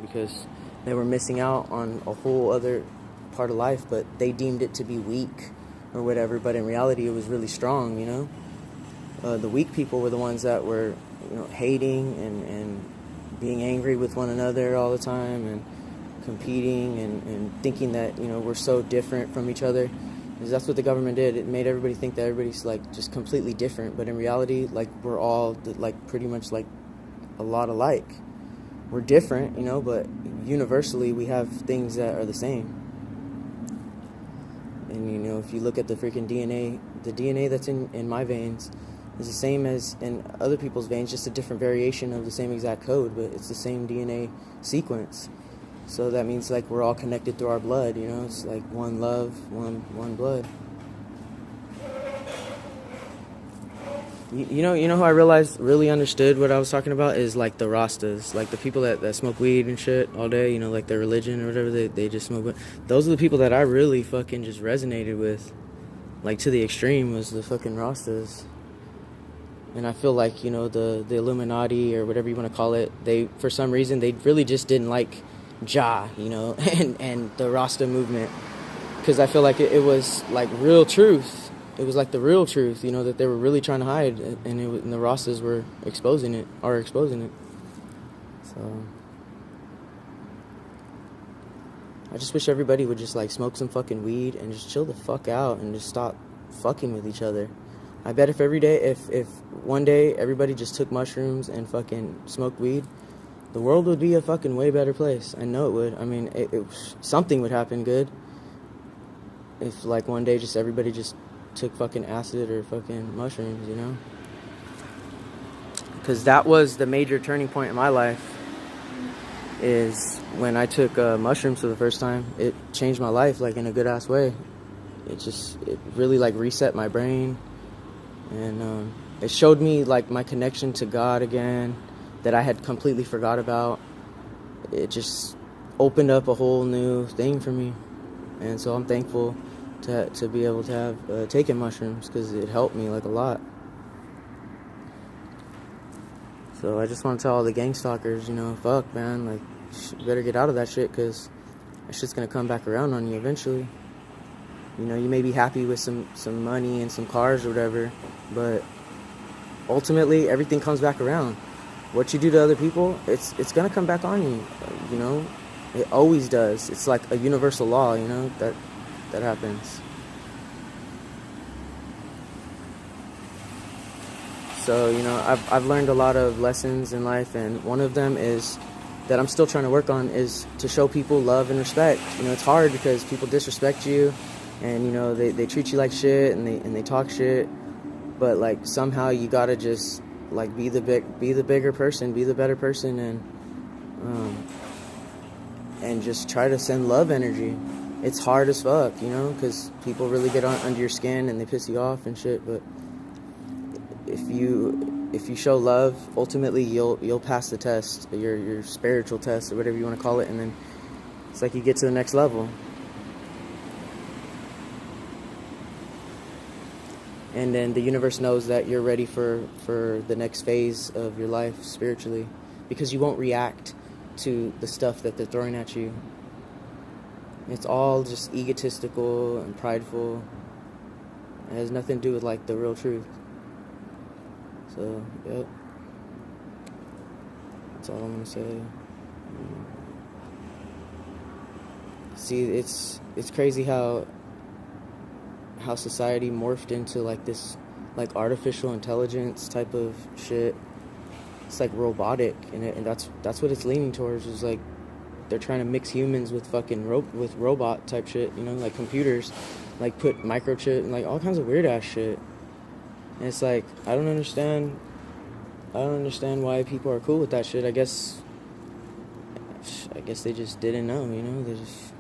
because they were missing out on a whole other part of life, but they deemed it to be weak or whatever. But in reality, it was really strong. The weak people were the ones that were, hating and being angry with one another all the time and competing and thinking that, we're so different from each other. Because that's what the government did. It made everybody think that everybody's like just completely different. But in reality, like, we're all like pretty much like a lot alike. We're different, but universally we have things that are the same. And, if you look at the freaking DNA, the DNA that's in my veins is the same as in other people's veins, just a different variation of the same exact code, but it's the same DNA sequence. So that means, like, we're all connected through our blood, It's like one love, one blood. You know who I realized really understood what I was talking about is, like, the Rastas. Like, the people that smoke weed and shit all day, like their religion or whatever, they just smoke weed. Those are the people that I really fucking just resonated with, like, to the extreme, was the fucking Rastas. And I feel like, the Illuminati or whatever you want to call it, they, for some reason, they really just didn't like Jah, and the Rasta movement. Because I feel like it was, like, real truth. It was like the real truth, that they were really trying to hide, and the Rastas were exposing it. So I just wish everybody would just, like, smoke some fucking weed and just chill the fuck out and just stop fucking with each other. I bet if one day everybody just took mushrooms and fucking smoked weed, the world would be a fucking way better place. I know it would. I mean, something would happen good if, like, one day just everybody just took fucking acid or fucking mushrooms, Because that was the major turning point in my life, is when I took mushrooms for the first time. It changed my life, like, in a good ass way. It really, like, reset my brain, and it showed me, like, my connection to God again that I had completely forgot about. It just opened up a whole new thing for me, and so I'm thankful to be able to have taken mushrooms, because it helped me, like, a lot. So I just want to tell all the gang stalkers, fuck, man, like, you better get out of that shit, because that shit's gonna come back around on you eventually. You may be happy with some money and some cars or whatever, but ultimately everything comes back around. What you do to other people, it's gonna come back on you, It always does. It's like a universal law, that happens. So, I've learned a lot of lessons in life, and one of them is that I'm still trying to work on is to show people love and respect. It's hard because people disrespect you, and they treat you like shit, and they talk shit, but, like, somehow you gotta just, like, be the bigger person, be the better person, and just try to send love energy. It's hard as fuck, because people really get under your skin and they piss you off and shit. But if you show love, ultimately you'll pass the test, your spiritual test or whatever you want to call it, and then it's like you get to the next level. And then the universe knows that you're ready for the next phase of your life spiritually, because you won't react to the stuff that they're throwing at you. It's all just egotistical and prideful. It has nothing to do with, like, the real truth. So, yep. That's all I'm gonna say. See, it's crazy how society morphed into, like, this, like, artificial intelligence type of shit. It's like robotic, and that's what it's leaning towards. Is like they're trying to mix humans with fucking with robot type shit, like computers, like put microchip and, like, all kinds of weird ass shit. And it's like, I don't understand why people are cool with that shit. I guess they just didn't know, they just